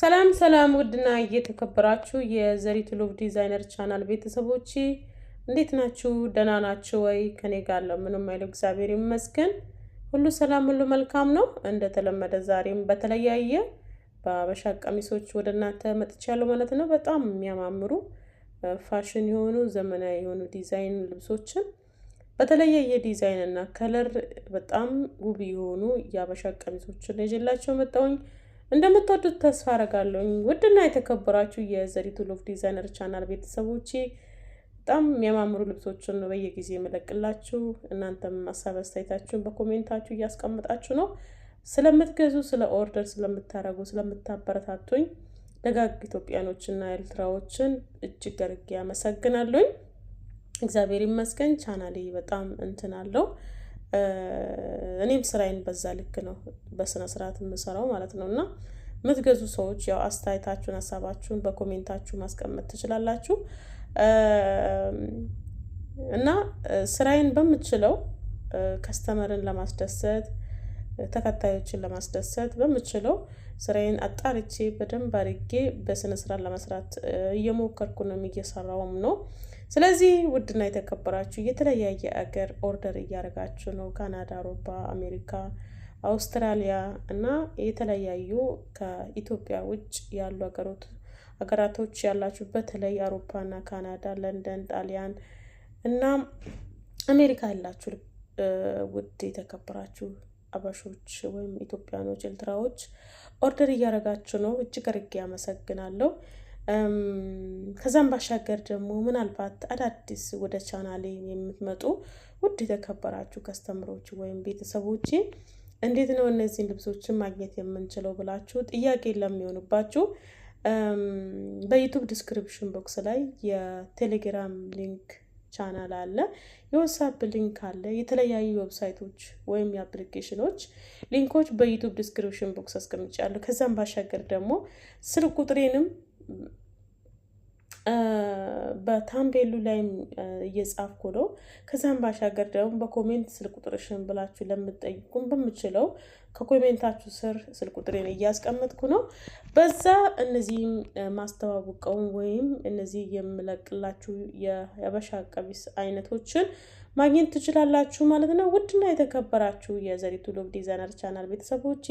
ሰላም ሰላም ውድና እየተከበራችሁ የዘሪቱ ሎቭ ዲዛይነር ቻናል ቤተሰቦች እንዴት ናችሁ? ደህና ናችሁ ወይ? ከኔ ጋር ለምንም አይለው እግዚአብሔር ይመስገን ሁሉ ሰላም ሁሉ መልካም ነው። እንደተለመደ ዛሬም በተለያየ በአበሻ ቀሚሶች ወደ እናንተ መጥቻለሁ ማለት ነው። በጣም የሚያማምሩ ፋሽን የሆኑ ዘመናዊ የሆኑ ዲዛይን ልብሶችን በተለያየ ዲዛይን እና ከለር በጣም ውብ የሆኑ የአበሻ ቀሚሶችን ይዤላችሁ መጣሁኝ። እንደምትወዱት ተስፋ አደርጋለሁ። ውድና የተከበራችሁ የዘሪቱ ሎቭ ዲዛይነር ቻናል ቤተሰቦቼ በጣም የሚያማምሩ ልብሶችን ነው በየጊዜው የምለቅላችሁ። እናንተም ሀሳብ አስተያየታችሁን በኮሜንታችሁ እያስቀመጣችሁ ነው። ስለምትገዙ፣ ስለ ኦርደር ስለምታረጉ፣ ስለምታበረታቱኝ ደጋግ ኢትዮጵያኖችና ኤርትራዎችን እጅግ አድርጌ አመሰግናለሁ። እግዚአብሔር ይመስገን። ቻናሌ በጣም እንትን አለው። እኔም ስራዬን በዛ ልክ ነው በስነ ስርዓት የምሰራው ማለት ነው። እና የምትገዙ ሰዎች ያው አስተያየታችሁን ሀሳባችሁን በኮሜንታችሁ ማስቀመጥ ትችላላችሁ። እና ስራዬን በምችለው ከስተመርን ለማስደሰት ተከታዮችን ለማስደሰት በምችለው ስራዬን አጣርቼ በደንብ አድርጌ በስነ ስርዓት ለመስራት እየሞከርኩ ነው እየሰራውም ነው። ስለዚህ ውድና የተከበራችሁ የተለያየ አገር ኦርደር እያደረጋችሁ ነው። ካናዳ፣ አውሮፓ፣ አሜሪካ፣ አውስትራሊያ እና የተለያዩ ከኢትዮጵያ ውጭ ያሉ ሀገራቶች ያላችሁ በተለይ አውሮፓና ካናዳ፣ ለንደን፣ ጣሊያን እና አሜሪካ ያላችሁ ውድ የተከበራችሁ አበሾች ወይም ኢትዮጵያኖች፣ ኤርትራዎች ኦርደር እያደረጋችሁ ነው። እጅግ አድርጌ አመሰግናለሁ። ከዛም ባሻገር ደግሞ ምናልባት አዳዲስ ወደ ቻናሌ የምትመጡ ውድ የተከበራችሁ ከስተምሮች ወይም ቤተሰቦች እንዴት ነው እነዚህን ልብሶችን ማግኘት የምንችለው ብላችሁ ጥያቄ ለሚሆንባችሁ በዩቲዩብ ዲስክሪፕሽን ቦክስ ላይ የቴሌግራም ሊንክ ቻናል አለ፣ የዋትስአፕ ሊንክ አለ፣ የተለያዩ ዌብሳይቶች ወይም የአፕሊኬሽኖች ሊንኮች በዩቲዩብ ዲስክሪፕሽን ቦክስ አስቀምጫለሁ። ከዛም ባሻገር ደግሞ ስልክ ቁጥሬንም በታምቤሉ ላይም እየጻፍኩ ነው። ከዛም ባሻገር ደግሞ በኮሜንት ስልክ ቁጥርሽን ብላችሁ ለምትጠይቁን በምችለው ከኮሜንታችሁ ስር ስልክ ቁጥሬን እያስቀመጥኩ ነው። በዛ እነዚህም ማስተዋወቀውን ወይም እነዚህ የምለቅላችሁ የሀበሻ ቀሚስ አይነቶችን ማግኘት ትችላላችሁ ማለት ነው። ውድና የተከበራችሁ የዘሪቱ ሎቭ ዲዛይነር ቻናል ቤተሰቦቼ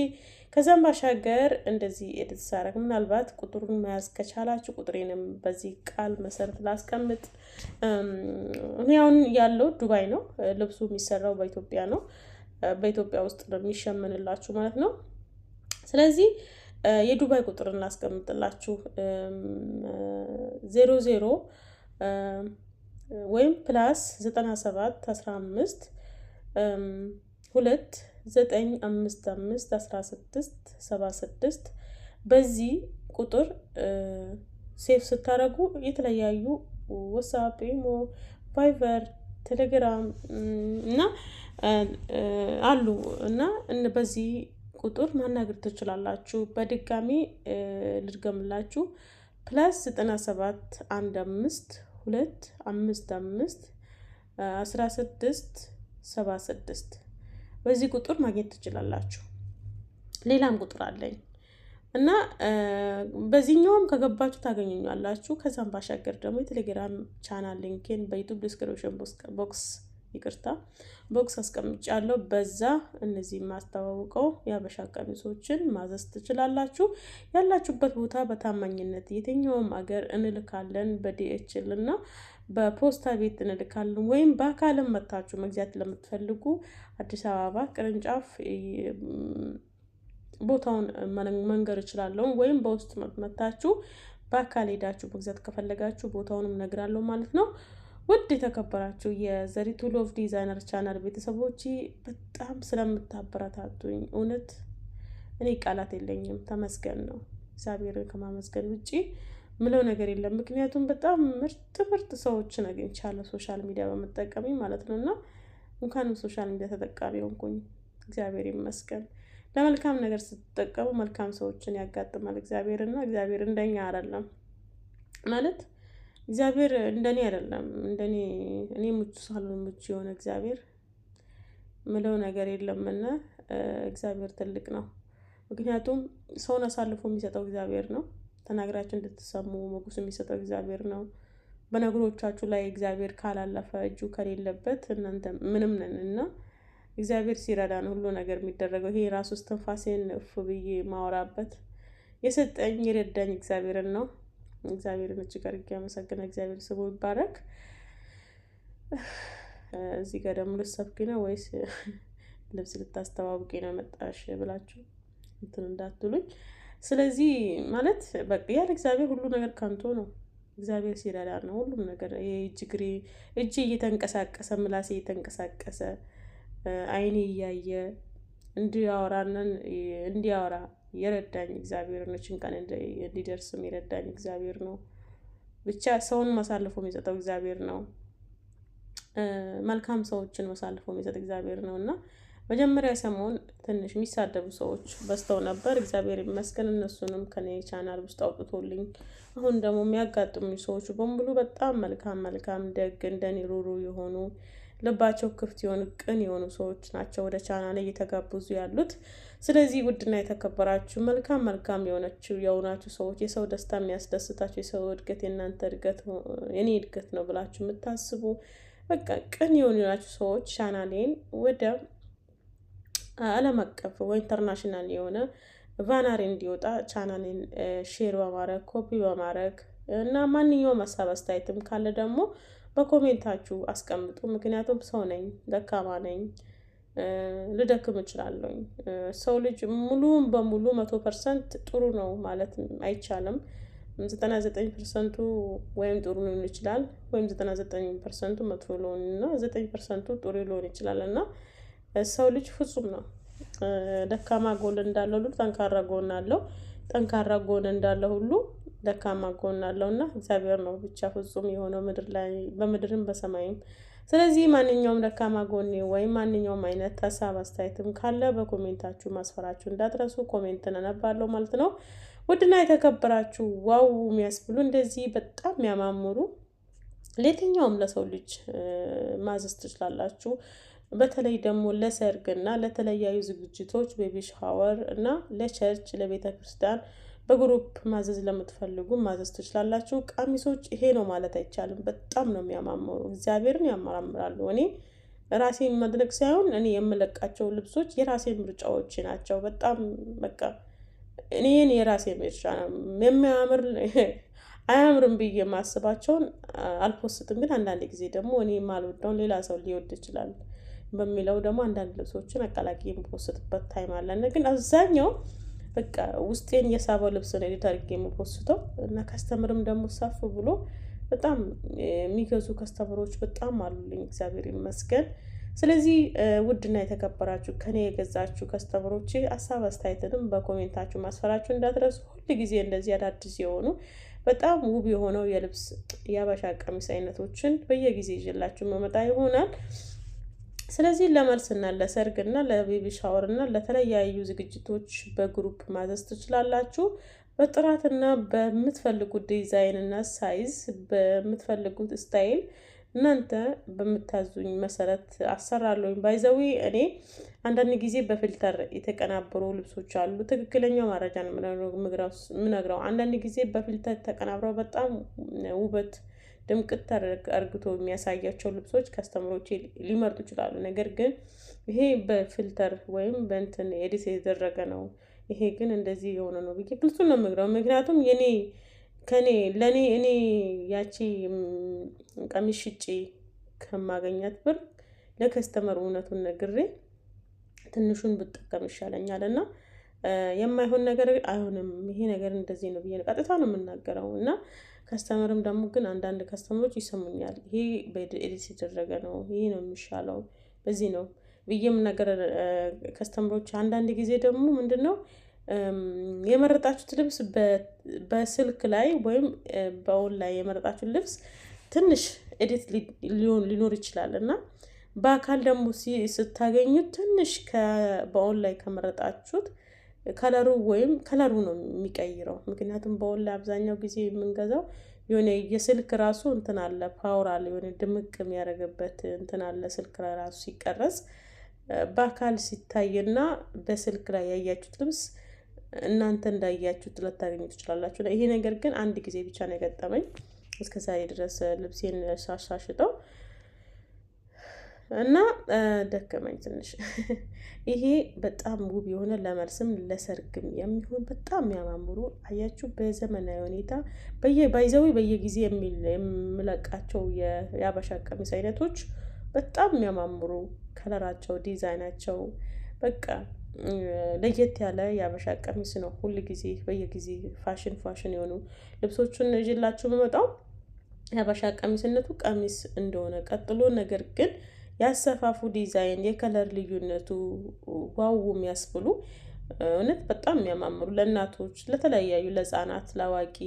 ከዛም ባሻገር እንደዚህ ኤዲት ሳረግ ምናልባት ቁጥሩን መያዝ ከቻላችሁ ቁጥሬንም በዚህ ቃል መሰረት ላስቀምጥ። እኔ አሁን ያለው ዱባይ ነው። ልብሱ የሚሰራው በኢትዮጵያ ነው። በኢትዮጵያ ውስጥ ነው የሚሸመንላችሁ ማለት ነው። ስለዚህ የዱባይ ቁጥርን ላስቀምጥላችሁ 00 ወይም ፕላስ 97 15 2 955 16 76 በዚህ ቁጥር ሴፍ ስታረጉ የተለያዩ ዋትስአፕ፣ ኢሞ፣ ቫይበር፣ ቴሌግራም እና አሉ እና በዚህ ቁጥር ማናገር ትችላላችሁ። በድጋሚ ልድገምላችሁ ፕላስ 97 15 2 55 16 76 በዚህ ቁጥር ማግኘት ትችላላችሁ። ሌላም ቁጥር አለኝ እና በዚህኛውም ከገባችሁ ታገኙኛላችሁ። ከዛም ባሻገር ደግሞ የቴሌግራም ቻናል ሊንኬን በዩቲዩብ ዲስክሪፕሽን ቦክስ አስቀምጫለሁ። በዛ እነዚህ ማስተዋወቀው የሀበሻ ቀሚሶችን ማዘዝ ትችላላችሁ። ያላችሁበት ቦታ በታማኝነት የትኛውም አገር እንልካለን። በዲኤችኤል እና በፖስታ ቤት እንልካለን። ወይም በአካልም መታችሁ መግዛት ለምትፈልጉ አዲስ አበባ ቅርንጫፍ ቦታውን መንገር እችላለሁ። ወይም በውስጥ መታችሁ በአካል ሄዳችሁ መግዛት ከፈለጋችሁ ቦታውንም ነግራለሁ ማለት ነው። ውድ የተከበራችሁ የዘሪቱ ሎቭ ዲዛይነር ቻናል ቤተሰቦች በጣም ስለምታበረታቱኝ እውነት እኔ ቃላት የለኝም። ተመስገን ነው። እግዚአብሔርን ከማመስገን ውጪ ምለው ነገር የለም። ምክንያቱም በጣም ምርጥ ሰዎችን አግኝቻለሁ ሶሻል ሚዲያ በመጠቀሚ ማለት ነው። እና እንኳንም ሶሻል ሚዲያ ተጠቃሚ ሆንኩኝ። እግዚአብሔር ይመስገን። ለመልካም ነገር ስትጠቀሙ መልካም ሰዎችን ያጋጥማል እግዚአብሔር። እና እግዚአብሔር እንደኛ አይደለም ማለት እግዚአብሔር እንደኔ አይደለም። እኔ ምቹ ሳልሆን ምቹ የሆነ እግዚአብሔር ምለው ነገር የለምና እግዚአብሔር ትልቅ ነው። ምክንያቱም ሰውን አሳልፎ የሚሰጠው እግዚአብሔር ነው። ተናግራችሁ እንድትሰሙ ሞገስ የሚሰጠው እግዚአብሔር ነው። በነገሮቻችሁ ላይ እግዚአብሔር ካላለፈ እጁ ከሌለበት እናንተ ምንም ነን እና እግዚአብሔር ሲረዳ ነው ሁሉ ነገር የሚደረገው። ይሄ ራሱ እስትንፋሴን እፍ ብዬ ማወራበት የሰጠኝ የረዳኝ እግዚአብሔርን ነው። እግዚአብሔርን እጅግ አድርጌ አመሰግናለሁ። እግዚአብሔር ስሙ ይባረክ። እዚህ ጋር ደግሞ ልትሰብኪ ነው ወይስ ልብስ ልታስተዋውቂ ነው መጣሽ ብላችሁ እንትን እንዳትሉኝ። ስለዚህ ማለት በቃ ያለ እግዚአብሔር ሁሉ ነገር ከንቱ ነው። እግዚአብሔር ሲረዳ ነው ሁሉም ነገር። እጅ እየተንቀሳቀሰ ምላሴ እየተንቀሳቀሰ አይኔ እያየ እንዲያወራ የረዳኝ እግዚአብሔር ነው። ጭንቀን እንዲደርስም የረዳኝ እግዚአብሔር ነው። ብቻ ሰውን ማሳልፎ የሚሰጠው እግዚአብሔር ነው። መልካም ሰዎችን ማሳልፎ የሚሰጥ እግዚአብሔር ነው እና መጀመሪያ ሰሞን ትንሽ የሚሳደቡ ሰዎች በዝተው ነበር። እግዚአብሔር ይመስገን እነሱንም ከኔ ቻናል ውስጥ አውጥቶልኝ አሁን ደግሞ የሚያጋጥሙኝ ሰዎች በሙሉ በጣም መልካም ደግ እንደኔ ሩሩ የሆኑ ልባቸው ክፍት የሆኑ ቅን የሆኑ ሰዎች ናቸው ወደ ቻናል እየተጋበዙ ያሉት። ስለዚህ ውድና የተከበራችሁ መልካም የሆናችሁ ሰዎች የሰው ደስታ የሚያስደስታችሁ የሰው እድገት የእናንተ እድገት የኔ እድገት ነው ብላችሁ የምታስቡ በቃ ቅን የሆናችሁ ሰዎች ቻናሌን ወደ ዓለም አቀፍ ወይ ኢንተርናሽናል የሆነ ቫናሪ እንዲወጣ ቻናሌን ሼር በማድረግ ኮፒ በማድረግ እና ማንኛውም ሀሳብ አስተያየትም ካለ ደግሞ በኮሜንታችሁ አስቀምጡ። ምክንያቱም ሰው ነኝ፣ ደካማ ነኝ፣ ልደክም እችላለሁ። ሰው ልጅ ሙሉውን በሙሉ 100% ጥሩ ነው ማለት አይቻልም። 99% ወይም ጥሩ ሊሆን ይችላል፣ ወይም 99% መጥፎ ሊሆን እና 9% ጥሩ ሊሆን ይችላል እና ሰው ልጅ ፍጹም ነው። ደካማ ጎን እንዳለው ሁሉ ጠንካራ ጎን አለው። ጠንካራ ጎን እንዳለው ሁሉ ደካማ ጎን አለውና እግዚአብሔር ነው ብቻ ፍጹም የሆነው ምድር ላይ በምድርም በሰማይም። ስለዚህ ማንኛውም ደካማ ጎን ወይም ማንኛውም አይነት ሀሳብ አስተያየትም ካለ በኮሜንታችሁ ማስፈራችሁ እንዳትረሱ። ኮሜንትን አነባለሁ ማለት ነው። ውድና የተከበራችሁ ዋው የሚያስብሉ እንደዚህ በጣም የሚያማምሩ ለየትኛውም ለሰው ልጅ ማዘዝ ትችላላችሁ። በተለይ ደግሞ ለሰርግና ለተለያዩ ዝግጅቶች ቤቢ ሻወር እና ለቸርች ለቤተ ክርስቲያን በግሩፕ ማዘዝ ለምትፈልጉ ማዘዝ ትችላላችሁ። ቀሚሶች ይሄ ነው ማለት አይቻልም። በጣም ነው የሚያማምሩ፣ እግዚአብሔርን ያማምራሉ። እኔ ራሴን መድነቅ ሳይሆን እኔ የምለቃቸው ልብሶች የራሴ ምርጫዎች ናቸው። በጣም በቃ እኔን የራሴ ምርጫ ነው የሚያምር አያምርም ብዬ የማስባቸውን አልፖስትም። ግን አንዳንድ ጊዜ ደግሞ እኔ የማልወደውን ሌላ ሰው ሊወድ ይችላል በሚለው ደግሞ አንዳንድ ልብሶችን አቀላቅዬ የምፖስትበት ታይም አለና ግን አብዛኛው በቃ ውስጤን የሳበው ልብስ ነው ኤዲት አድርጌ የምፖስተው እና ከስተምርም ደግሞ ሳፍ ብሎ በጣም የሚገዙ ከስተምሮች በጣም አሉልኝ፣ እግዚአብሔር ይመስገን። ስለዚህ ውድና የተከበራችሁ ከኔ የገዛችሁ ከስተምሮች ሀሳብ አስተያየትንም በኮሜንታችሁ ማስፈራችሁ እንዳትረሱ። ሁሉ ጊዜ እንደዚህ አዳዲስ የሆኑ በጣም ውብ የሆነው የልብስ የአበሻ ቀሚስ አይነቶችን በየጊዜ ይዤላችሁ መመጣ ይሆናል። ስለዚህ ለመልስና ለሰርግና ለቤቢ ሻወርና ለተለያዩ ዝግጅቶች በግሩፕ ማዘዝ ትችላላችሁ። በጥራትና በምትፈልጉት ዲዛይንና ሳይዝ በምትፈልጉት ስታይል እናንተ በምታዙኝ መሰረት አሰራለሁኝ። ባይዘዊ እኔ አንዳንድ ጊዜ በፊልተር የተቀናበሩ ልብሶች አሉ። ትክክለኛው መረጃ ነው የምነግረው። አንዳንድ ጊዜ በፊልተር ተቀናብረው በጣም ውበት ድምቅት አርግቶ የሚያሳያቸው ልብሶች ከስተምሮቼ ሊመርጡ ይችላሉ። ነገር ግን ይሄ በፊልተር ወይም በእንትን ኤዲት የተደረገ ነው፣ ይሄ ግን እንደዚህ የሆነ ነው ብዬ ግልጹን ነው የምነግረው። ምክንያቱም ለኔ እኔ ያቺ ቀሚስ ሽጬ ከማገኛት ብር ለከስተመር እውነቱን ነግሬ ትንሹን ብጠቀም ይሻለኛል እና የማይሆን ነገር አይሆንም። ይሄ ነገር እንደዚህ ነው ብዬ ቀጥታ ነው የምናገረው እና ከስተመርም ደግሞ ግን አንዳንድ ከስተመሮች ይሰሙኛል፣ ይሄ በኤዲት የተደረገ ነው፣ ይሄ ነው የሚሻለው፣ በዚህ ነው ብዬም ነገር ከስተመሮች አንዳንድ ጊዜ ደግሞ ምንድነው የመረጣችሁት ልብስ በስልክ ላይ ወይም በኦንላይን የመረጣችሁት ልብስ ትንሽ ኤዲት ሊኖር ይችላል እና በአካል ደግሞ ስታገኙት ትንሽ በኦንላይን ከመረጣችሁት ከለሩ ነው የሚቀይረው። ምክንያቱም በኦንላይን አብዛኛው ጊዜ የምንገዛው የሆነ የስልክ ራሱ እንትን አለ፣ ፓወር አለ፣ የሆነ ድምቅ የሚያደርግበት እንትን አለ ስልክ ላይ ራሱ ሲቀረጽ። በአካል ሲታይና በስልክ ላይ ያያችሁት ልብስ እናንተ እንዳያችሁት ልታገኙ ትችላላችሁ። ይሄ ነገር ግን አንድ ጊዜ ብቻ ነው የገጠመኝ እስከ ዛሬ ድረስ ልብሴን ሳሻሽጠው እና ደከመኝ ትንሽ። ይሄ በጣም ውብ የሆነ ለመልስም ለሰርግም የሚሆን በጣም የሚያማምሩ አያችሁ፣ በዘመናዊ ሁኔታ ባይዘዊ በየጊዜ የምለቃቸው የአበሻ ቀሚስ አይነቶች በጣም የሚያማምሩ ከለራቸው፣ ዲዛይናቸው በቃ ለየት ያለ የአበሻ ቀሚስ ነው። ሁል ጊዜ በየጊዜ ፋሽን የሆኑ ልብሶቹን ይዤላችሁ የምመጣው የአበሻ ቀሚስነቱ ቀሚስ እንደሆነ ቀጥሎ ነገር ግን ያሰፋፉ ዲዛይን፣ የከለር ልዩነቱ ዋው የሚያስብሉ እውነት በጣም የሚያማምሩ ለእናቶች፣ ለተለያዩ ለህፃናት፣ ለአዋቂ፣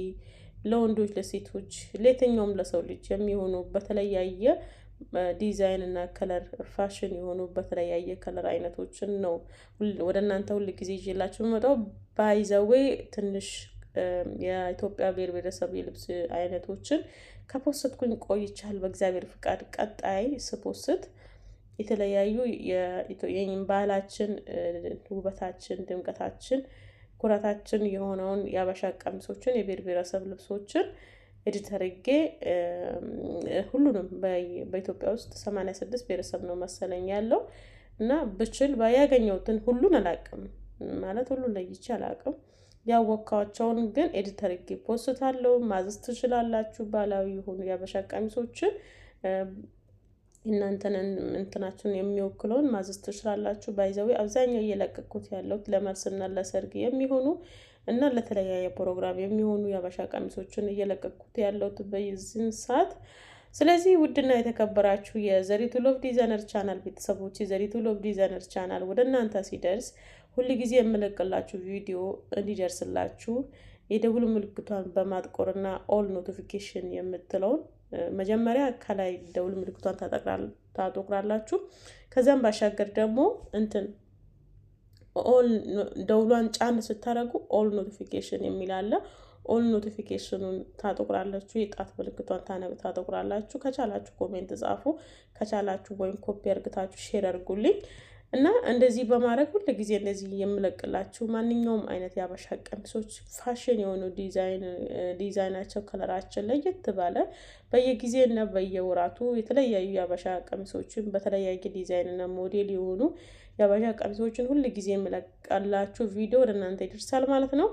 ለወንዶች፣ ለሴቶች፣ ለየትኛውም ለሰው ልጅ የሚሆኑ በተለያየ ዲዛይን እና ከለር ፋሽን የሆኑ በተለያየ ከለር አይነቶችን ነው ወደ እናንተ ሁል ጊዜ ይዤላችሁ የምመጣው። ባይዘዌ ትንሽ የኢትዮጵያ ብሔር ብሔረሰብ የልብስ አይነቶችን ከፖስትኩኝ ቆይቻል። በእግዚአብሔር ፍቃድ ቀጣይ ስፖስት የተለያዩ ባህላችን፣ ውበታችን፣ ድምቀታችን፣ ኩራታችን የሆነውን የአበሻ ቀሚሶችን የብሔር ብሔረሰብ ልብሶችን ኤዲት አድርጌ ሁሉንም በኢትዮጵያ ውስጥ 86 ብሔረሰብ ነው መሰለኝ ያለው እና ብችል ባያገኘሁትን ሁሉን አላቅም ማለት ሁሉን ለይቼ አላቅም። ያወቃቸውን ግን ኤዲት አድርጌ ፖስታለሁ። ማዘዝ ትችላላችሁ። ባህላዊ የሆኑ የአበሻ ቀሚሶችን እናንተን እንትናችሁን የሚወክለውን ማዘዝ ትችላላችሁ። ባይዘው አብዛኛው እየለቀኩት ያለው ለመልስና ለሰርግ የሚሆኑ እና ለተለያየ ፕሮግራም የሚሆኑ የአበሻ ቀሚሶችን እየለቀኩት ያለው በዚህን ሰዓት። ስለዚህ ውድና የተከበራችሁ የዘሪቱ ሎቭ ዲዛይነር ቻናል ቤተሰቦች የዘሪቱ ሎቭ ዲዛይነር ቻናል ወደ እናንተ ሲደርስ ሁሉ ጊዜ የምለቅላችሁ ቪዲዮ እንዲደርስላችሁ የደውል ምልክቷን በማጥቆርና ኦል ኖቲፊኬሽን የምትለውን መጀመሪያ ከላይ ደውል ምልክቷን ታጠቁራላችሁ። ከዛም ባሻገር ደግሞ ኦል ደውሏን ጫን ስታረጉ ኦል ኖቲፊኬሽን የሚል አለ። ኦል ኖቲፊኬሽኑን ታጠቁራላችሁ። የጣት ምልክቷን ታጠቁራላችሁ። ከቻላችሁ ኮሜንት ጻፉ፣ ከቻላችሁ ወይም ኮፒ አድርጋችሁ ሼር አድርጉልኝ እና እንደዚህ በማድረግ ሁሉ ጊዜ እንደዚህ የምለቅላችሁ ማንኛውም አይነት የአበሻ ቀሚሶች ፋሽን የሆኑ ዲዛይናቸው ከለራቸው ለየት ባለ በየጊዜና በየወራቱ የተለያዩ የአበሻ ቀሚሶችን በተለያየ ዲዛይንና ሞዴል የሆኑ የአበሻ ቀሚሶችን ሁሉ ጊዜ የምለቅላችሁ ቪዲዮ ወደ እናንተ ይደርሳል ማለት ነው።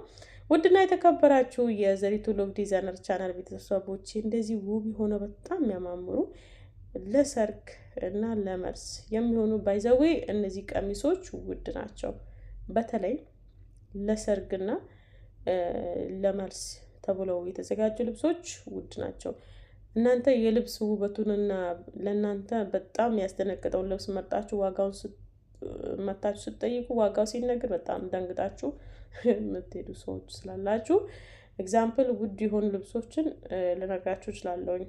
ውድና የተከበራችሁ የዘሪቱ ሎቭ ዲዛይነር ቻናል ቤተሰቦች እንደዚህ ውብ የሆነ በጣም የሚያማምሩ ለሰርግ እና ለመልስ የሚሆኑ ባይዘዌ እነዚህ ቀሚሶች ውድ ናቸው። በተለይ ለሰርግና ለመልስ ተብለው የተዘጋጁ ልብሶች ውድ ናቸው። እናንተ የልብስ ውበቱንና ለእናንተ በጣም ያስደነግጠውን ልብስ መርጣችሁ ዋጋውን መታችሁ ስትጠይቁ ዋጋው ሲነገር በጣም ደንግጣችሁ የምትሄዱ ሰዎች ስላላችሁ ኤግዛምፕል ውድ የሆኑ ልብሶችን ልነግራችሁ እችላለሁኝ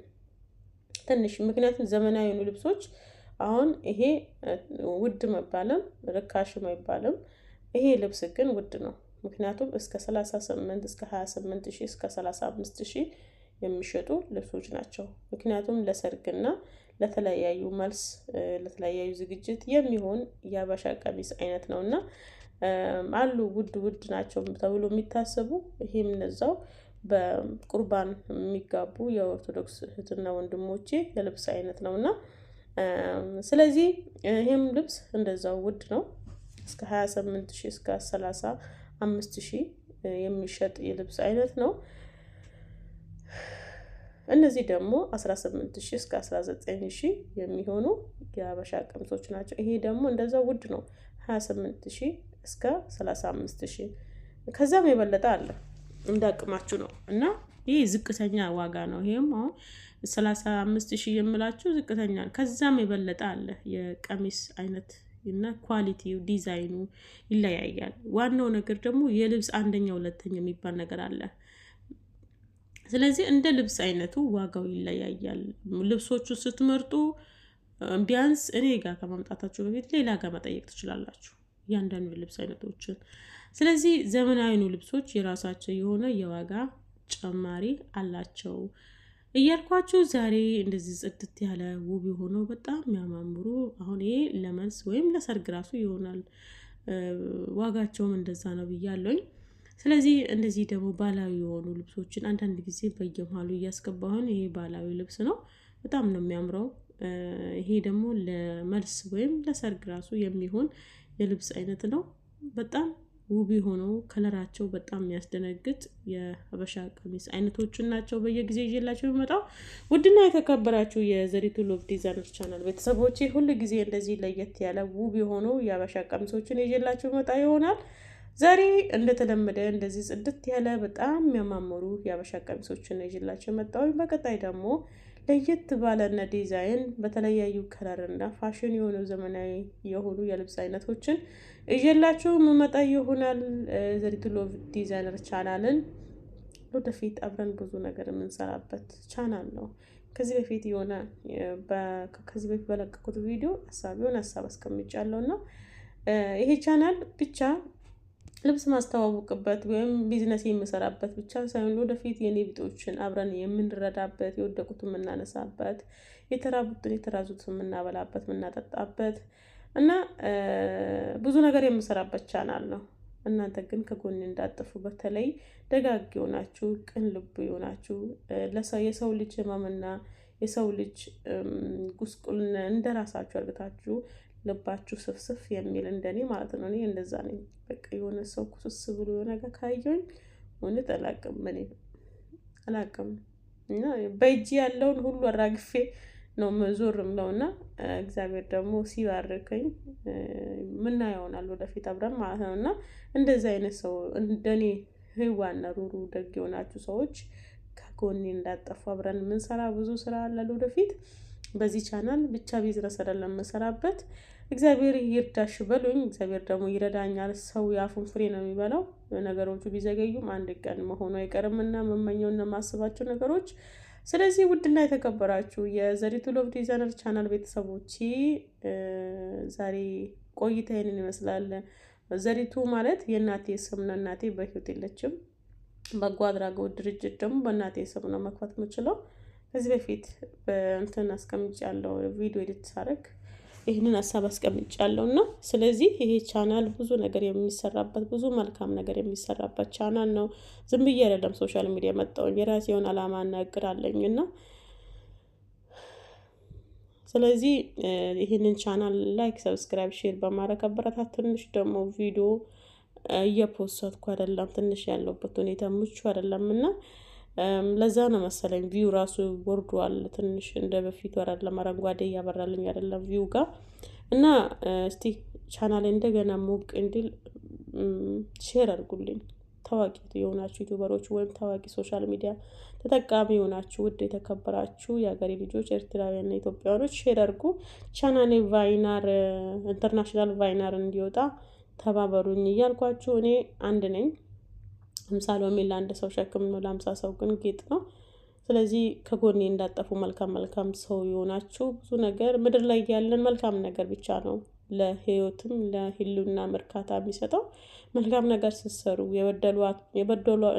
ትንሽ። ምክንያቱም ዘመናዊ የሆኑ ልብሶች አሁን ይሄ ውድ መባልም ርካሽ መባልም፣ ይሄ ልብስ ግን ውድ ነው። ምክንያቱም እስከ 38 እስከ 28 ሺህ እስከ 35 ሺህ የሚሸጡ ልብሶች ናቸው። ምክንያቱም ለሰርግና ለተለያዩ መልስ ለተለያዩ ዝግጅት የሚሆን የአበሻ ቀሚስ አይነት ነውና አሉ ውድ ናቸው ተብሎ የሚታሰቡ። ይሄም እነዛው በቁርባን የሚጋቡ የኦርቶዶክስ እህትና ወንድሞቼ የልብስ አይነት ነውና ስለዚህ ይሄም ልብስ እንደዛው ውድ ነው። እስከ 28 ሺህ እስከ 35 ሺህ የሚሸጥ የልብስ አይነት ነው። እነዚህ ደግሞ 18 ሺህ እስከ 19 ሺህ የሚሆኑ የአበሻ ቀሚሶች ናቸው። ይሄ ደግሞ እንደዛው ውድ ነው 28 ሺህ እስከ 35 ሺህ ከዛም የበለጠ አለ እንዳቅማችሁ ነው። እና ይሄ ዝቅተኛ ዋጋ ነው። ይሄም አሁን 35 ሺህ የምላችሁ ዝቅተኛ፣ ከዛም የበለጠ አለ። የቀሚስ አይነት እና ኳሊቲው ዲዛይኑ ይለያያል። ዋናው ነገር ደግሞ የልብስ አንደኛ ሁለተኛ የሚባል ነገር አለ። ስለዚህ እንደ ልብስ አይነቱ ዋጋው ይለያያል። ልብሶቹ ስትመርጡ ቢያንስ እኔ ጋር ከማምጣታችሁ በፊት ሌላ ጋር መጠየቅ ትችላላችሁ እያንዳንዱ ልብስ አይነቶችን። ስለዚህ ዘመናዊ ልብሶች የራሳቸው የሆነ የዋጋ ጭማሪ አላቸው እያልኳችሁ ዛሬ እንደዚህ ጽድት ያለ ውብ የሆነው በጣም የሚያማምሩ አሁን ይሄ ለመልስ ወይም ለሰርግ ራሱ ይሆናል። ዋጋቸውም እንደዛ ነው ብያለሁኝ። ስለዚህ እንደዚህ ደግሞ ባህላዊ የሆኑ ልብሶችን አንዳንድ ጊዜ በየመሃሉ እያስገባሁን ይሄ ባህላዊ ልብስ ነው፣ በጣም ነው የሚያምረው። ይሄ ደግሞ ለመልስ ወይም ለሰርግ ራሱ የሚሆን የልብስ አይነት ነው። በጣም ውብ የሆነው ከለራቸው በጣም የሚያስደነግጥ የሀበሻ ቀሚስ አይነቶችን ናቸው በየጊዜው ይዤላችሁ የምመጣው። ውድና የተከበራችሁ የዘሪቱ ሎቭ ዲዛይነር ቻናል ቤተሰቦቼ ሁሉ ጊዜ እንደዚህ ለየት ያለ ውብ የሆኑ የሀበሻ ቀሚሶችን ይዤላችሁ መጣ ይሆናል። ዛሬ እንደተለመደ እንደዚህ ጽድት ያለ በጣም የሚያማምሩ የሀበሻ ቀሚሶችን ይዤላችሁ መጣሁ። በቀጣይ ደግሞ ለየት ባለና ዲዛይን በተለያዩ ከለር እና ፋሽን የሆኑ ዘመናዊ የሆኑ የልብስ አይነቶችን ይዤላችሁ መመጣ ይሆናል። ዘሪቱ ሎቭ ዲዛይነር ቻናልን ወደፊት አብረን ብዙ ነገር የምንሰራበት ቻናል ነው። ከዚህ በፊት በለቀቁት ቪዲዮ ሀሳብ አስቀምጫለሁና ይሄ ቻናል ብቻ ልብስ ማስተዋወቅበት ወይም ቢዝነስ የምሰራበት ብቻ ሳይሆን ወደፊት የኔ ቢጦችን አብረን የምንረዳበት፣ የወደቁትን የምናነሳበት፣ የተራዙትን የምናበላበት፣ የምናጠጣበት እና ብዙ ነገር የምሰራበት ቻናል ነው። እናንተ ግን ከጎን እንዳጥፉ፣ በተለይ ደጋግ የሆናችሁ ቅን ልብ የሆናችሁ የሰው ልጅ ህመምና የሰው ልጅ ጉስቁልና እንደራሳችሁ አድርጋችሁ ልባችሁ ስፍስፍ የሚል እንደኔ ማለት ነው። እኔ እንደዛ ነኝ። በቃ የሆነ ሰው ኩስስ ብሎ የሆነ ነገር ካየኝ እውነት አላቅም እና በእጅ ያለውን ሁሉ አራግፌ ነው መዞርም ነውና እግዚአብሔር ደግሞ ሲባርከኝ ምን ይሆናል ወደፊት አብረን ማለት ነውና እንደዛ አይነት ሰው እንደኔ ህዋና ሩሩ ደግ የሆናችሁ ሰዎች ከጎኔ እንዳጠፉ አብረን ምን ሰራ ብዙ ስራ አለ ወደፊት በዚህ ቻናል ብቻ ቢዝነስ አይደለም መሰራበት። እግዚአብሔር ይርዳሽ በሉኝ። እግዚአብሔር ደግሞ ይረዳኛል። ሰው ያፉን ፍሬ ነው የሚበላው። ነገሮቹ ቢዘገዩም አንድ ቀን መሆኑ አይቀርምና መመኘውና ማስባቸው ነገሮች። ስለዚህ ውድና የተከበራችሁ የዘሪቱ ሎቭ ዲዛይነር ቻናል ቤተሰቦች ዛሬ ቆይታ ይሄንን ይመስላል። ዘሪቱ ማለት የእናቴ ስም ነው። እናቴ በህይወት የለችም። በጎ አድራጎት ድርጅት ደግሞ በእናቴ ስም ነው መክፈት የምችለው። ከዚህ በፊት በእንትን አስቀምጫለሁ ቪዲዮ ኤዲት ሳደርግ ይህንን ሀሳብ አስቀምጫለሁ እና ስለዚህ ይሄ ቻናል ብዙ ነገር የሚሰራበት ብዙ መልካም ነገር የሚሰራበት ቻናል ነው። ዝም ብዬ አይደለም ሶሻል ሚዲያ መጣሁኝ። የራሴውን አላማና እቅድ አለኝና ስለዚህ ይህንን ቻናል ላይክ፣ ሰብስክራይብ፣ ሼር በማድረግ አበረታት። ትንሽ ደግሞ ቪዲዮ እየፖስትኩ አይደለም፣ ትንሽ ያለበት ሁኔታ ምቹ አይደለምና ለዛ ነው መሰለኝ ቪው ራሱ ወርዷል። ትንሽ እንደ በፊቱ አይደለም፣ አረንጓዴ እያበራልኝ አይደለም ቪው ጋር እና እስቲ ቻናሌ እንደገና ሞቅ እንዲል ሼር አድርጉልኝ። ታዋቂ የሆናችሁ ዩቲዩበሮች ወይም ታዋቂ ሶሻል ሚዲያ ተጠቃሚ የሆናችሁ ውድ የተከበራችሁ የሀገሬ ልጆች ኤርትራውያንና ኢትዮጵያውያኖች ሼር አድርጉ። ቻናሌ ቫይናር ኢንተርናሽናል ቫይናር እንዲወጣ ተባበሩኝ እያልኳችሁ እኔ አንድ ነኝ። 50 ሎሚ ለአንድ ሰው ሸክም ነው፣ ለ50 ሰው ግን ጌጥ ነው። ስለዚህ ከጎኔ እንዳጠፉ መልካም ሰው ይሆናችሁ። ብዙ ነገር ምድር ላይ ያለን መልካም ነገር ብቻ ነው ለህይወትም ለህሉና እርካታ የሚሰጠው። መልካም ነገር ስትሰሩ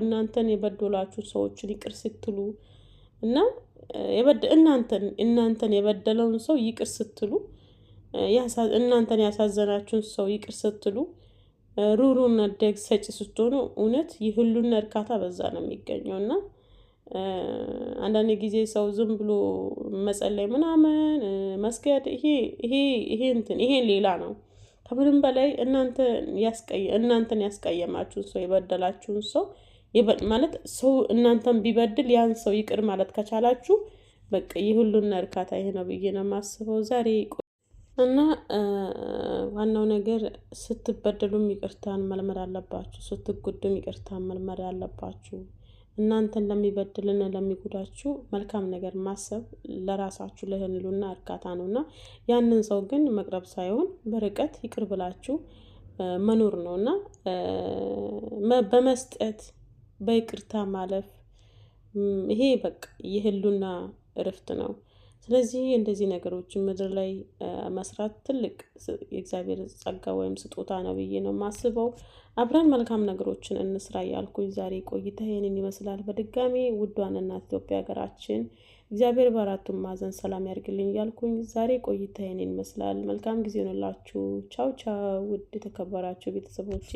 እናንተን የበደሏችሁ ሰዎችን ይቅር ስትሉ እና እናንተን የበደለውን ሰው ይቅር ስትሉ እናንተን ያሳዘናችሁን ሰው ይቅር ስትሉ ሩሩና ደግ ሰጪ ስትሆኑ እውነት የሁሉና እርካታ በዛ ነው የሚገኘው። እና አንዳንድ ጊዜ ሰው ዝም ብሎ መጸለይ ምናምን መስገድ ይሄ ሌላ ነው። ከምንም በላይ እናንተን ያስቀየማችሁን ሰው የበደላችሁን ሰው ማለት ሰው እናንተን ቢበድል ያን ሰው ይቅር ማለት ከቻላችሁ በቃ የሁሉና እርካታ ይሄ ነው ብዬ ነው የማስበው ዛሬ እና ዋናው ነገር ስትበደሉም ይቅርታን መልመድ አለባችሁ፣ ስትጎዱም ይቅርታን መልመድ አለባችሁ። እናንተን ለሚበድልና ለሚጎዳችሁ መልካም ነገር ማሰብ ለራሳችሁ ለህሉና እርካታ ነውና ያንን ሰው ግን መቅረብ ሳይሆን በርቀት ይቅር ብላችሁ መኖር ነውና በመስጠት በይቅርታ ማለፍ ይሄ በቃ የህሉና እረፍት ነው። ስለዚህ እንደዚህ ነገሮችን ምድር ላይ መስራት ትልቅ የእግዚአብሔር ጸጋ ወይም ስጦታ ነው ብዬ ነው የማስበው። አብረን መልካም ነገሮችን እንስራ ያልኩኝ ዛሬ ቆይታ ይሄንን ይመስላል። በድጋሚ ውዷን እናት ኢትዮጵያ ሀገራችን እግዚአብሔር በአራቱም ማዕዘን ሰላም ያርግልኝ ያልኩኝ ዛሬ ቆይታ ይሄንን ይመስላል። መልካም ጊዜ ነው ላችሁ። ቻው ቻው ውድ የተከበራችሁ ቤተሰቦቼ።